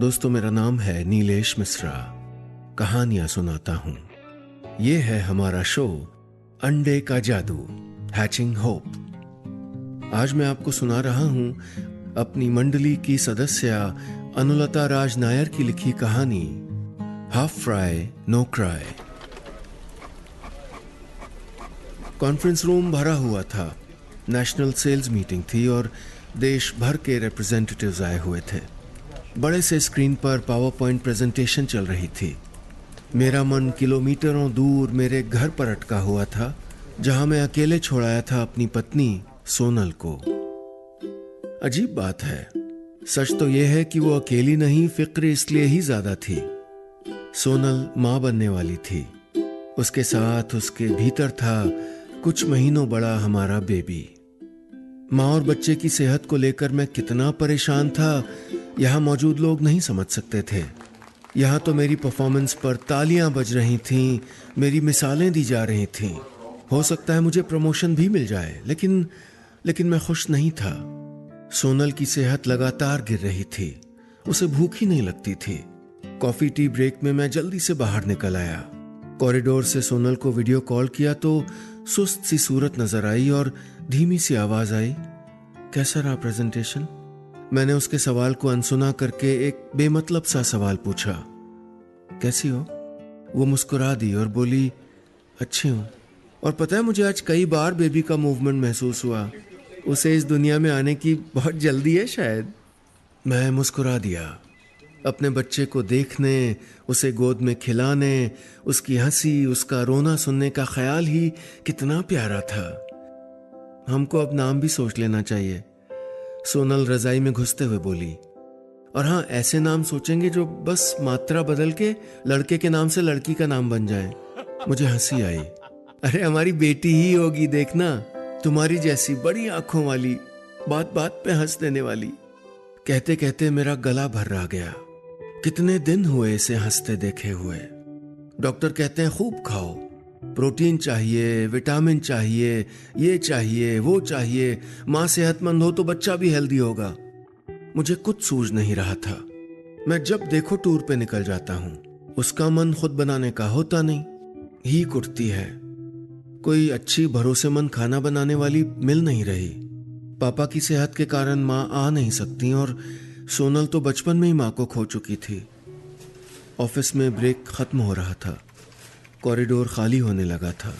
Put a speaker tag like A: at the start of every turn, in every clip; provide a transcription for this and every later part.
A: दोस्तों, मेरा नाम है नीलेश मिश्रा। कहानियां सुनाता हूं। ये है हमारा शो अंडे का जादू, हैचिंग होप। आज मैं आपको सुना रहा हूं अपनी मंडली की सदस्य अनुलता राज नायर की लिखी कहानी half fry no cry. Conference room भरा हुआ था। नेशनल सेल्स मीटिंग थी और देश भर के रिप्रेजेंटेटिव्स आए हुए थे। बड़े से स्क्रीन पर पावर पॉइंट प्रेजेंटेशन चल रही थी। मेरा मन किलोमीटरों दूर मेरे घर पर अटका हुआ था, जहां मैं अकेले छोड़ाया था अपनी पत्नी सोनल को। अजीब बात है, सच तो यह है कि वो अकेली नहीं, फिक्र इसलिए ही ज्यादा थी। सोनल मां बनने वाली थी। उसके साथ उसके भीतर था कुछ महीनों बड़ा हमारा बेबी। मां और बच्चे की सेहत को लेकर मैं कितना परेशान था, यहां मौजूद लोग नहीं समझ सकते थे। यहां तो मेरी परफॉर्मेंस पर तालियां बज रही थीं, मेरी मिसालें दी जा रही थीं। हो सकता है मुझे प्रमोशन भी मिल जाए, लेकिन मैं खुश नहीं था। सोनल की सेहत लगातार गिर रही थी। उसे भूख ही नहीं लगती थी। कॉफी टी ब्रेक में मैं जल्दी से बाहर निकल आया। कॉरिडोर से सोनल को वीडियो कॉल किया तो सुस्त सी सूरत नजर आई और धीमी सी आवाज आई, कैसा रहा प्रेजेंटेशन? मैंने उसके सवाल को अनसुना करके एक बेमतलब सा सवाल पूछा, कैसी हो? वो मुस्कुरा दी और बोली, अच्छी हूं। और पता है, मुझे आज कई बार बेबी का मूवमेंट महसूस हुआ। उसे इस दुनिया में आने की बहुत जल्दी है शायद। मैं मुस्कुरा दिया। अपने बच्चे को देखने, उसे गोद में खिलाने, उसकी हंसी, उसका रोना सुनने का ख्याल ही कितना प्यारा था। हमको अब नाम भी सोच लेना चाहिए, सोनल रजाई में घुसते हुए बोली। और हाँ, ऐसे नाम सोचेंगे जो बस मात्रा बदल के लड़के के नाम से लड़की का नाम बन जाए। मुझे हंसी आई। अरे हमारी बेटी ही होगी, देखना, तुम्हारी जैसी बड़ी आंखों वाली, बात बात पे हंस देने वाली। कहते कहते मेरा गला भर रहा गया। कितने दिन हुए इसे हंसते देखे हुए। डॉक्टर कहते हैं खूब खाओ, प्रोटीन चाहिए, विटामिन चाहिए, ये चाहिए, वो चाहिए। मां सेहतमंद हो तो बच्चा भी हेल्दी होगा। मुझे कुछ सूझ नहीं रहा था। मैं जब देखो टूर पे निकल जाता हूं। उसका मन खुद बनाने का होता नहीं, ही कुटती है। कोई अच्छी भरोसेमंद खाना बनाने वाली मिल नहीं रही। पापा की सेहत के कारण मां आ नहीं सकती और सोनल तो बचपन में ही मां को खो चुकी थी। ऑफिस में ब्रेक खत्म हो रहा था। कॉरिडोर खाली होने लगा था।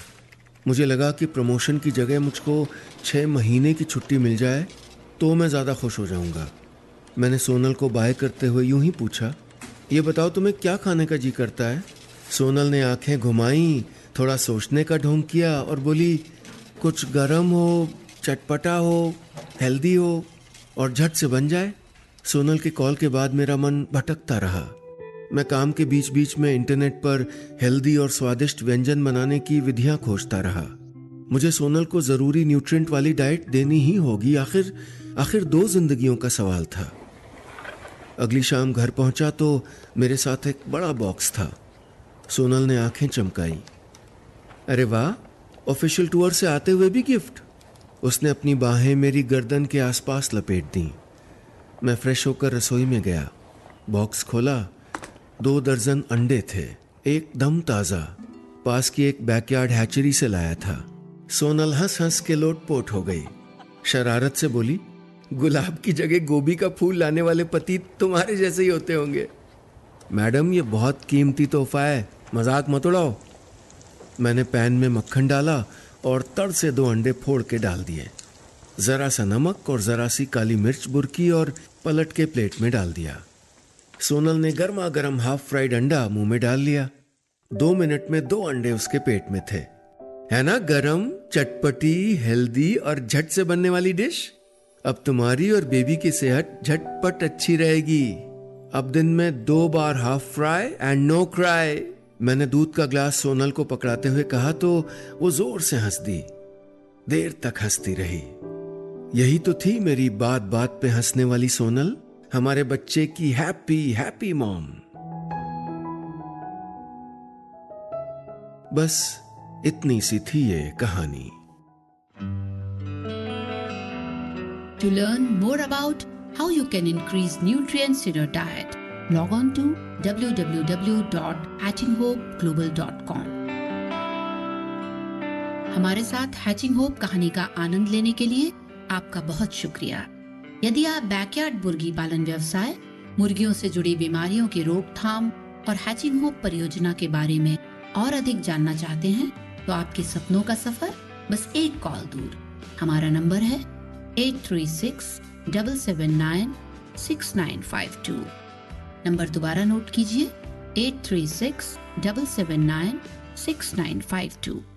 A: मुझे लगा कि प्रमोशन की जगह मुझको 6 महीने की छुट्टी मिल जाए तो मैं ज़्यादा खुश हो जाऊंगा। मैंने सोनल को बाय करते हुए यूं ही पूछा, ये बताओ तुम्हें क्या खाने का जी करता है? सोनल ने आंखें घुमाई, थोड़ा सोचने का ढोंग किया और बोली, कुछ गरम हो, चटपटा हो, हेल्दी हो और झट से बन जाए। सोनल के कॉल के बाद मेरा मन भटकता रहा। मैं काम के बीच बीच में इंटरनेट पर हेल्दी और स्वादिष्ट व्यंजन बनाने की विधियां खोजता रहा। मुझे सोनल को जरूरी न्यूट्रिएंट वाली डाइट देनी ही होगी। आखिर 2 जिंदगियों का सवाल था। अगली शाम घर पहुंचा तो मेरे साथ एक बड़ा बॉक्स था। सोनल ने आंखें चमकाई। अरे वाह, ऑफिशियल टूर से आते हुए भी गिफ्ट। उसने अपनी बाहें मेरी गर्दन के आसपास लपेट दी। मैं फ्रेश होकर रसोई में गया। बॉक्स खोला। 2 दर्जन अंडे थे, एकदम ताजा। पास की एक बैकयार्ड हैचरी से लाया था। सोनल हंस हंस के लोटपोट हो गई। शरारत से बोली, गुलाब की जगह गोभी का फूल लाने वाले पति तुम्हारे जैसे ही होते होंगे। मैडम, ये बहुत कीमती तोहफा है, मजाक मत उड़ाओ। मैंने पैन में मक्खन डाला और तड़ से 2 अंडे फोड़ के डाल दिए। जरा सा नमक और जरा सी काली मिर्च बुरकी और पलट के प्लेट में डाल दिया। सोनल ने गर्मा गर्म हाफ फ्राइड अंडा मुंह में डाल लिया। 2 मिनट में 2 अंडे उसके पेट में थे। है ना गरम, चटपटी, हेल्दी और झट से बनने वाली डिश? अब तुम्हारी और बेबी की सेहत झटपट अच्छी रहेगी। अब दिन में 2 बार half fry and no cry. मैंने दूध का ग्लास सोनल को पकड़ाते हुए कहा तो वो जोर से हंस दी। देर तक हंसती रही। यही तो थी मेरी बात बात पे हंसने वाली सोनल, हमारे बच्चे की हैप्पी हैप्पी मॉम। बस इतनी सी थी ये कहानी।
B: To learn more about how you can increase nutrients in your diet, Log on to www.hatchinghopeglobal.com। हमारे साथ हैचिंग होप कहानी का आनंद लेने के लिए आपका बहुत शुक्रिया। यदि आप बैकयार्ड मुर्गी पालन व्यवसाय, मुर्गियों से जुड़ी बीमारियों की रोकथाम और हैचिंग होप परियोजना के बारे में और अधिक जानना चाहते हैं तो आपके सपनों का सफर बस एक कॉल दूर। हमारा नंबर है 8367796952। नंबर दोबारा नोट कीजिए 8367796952।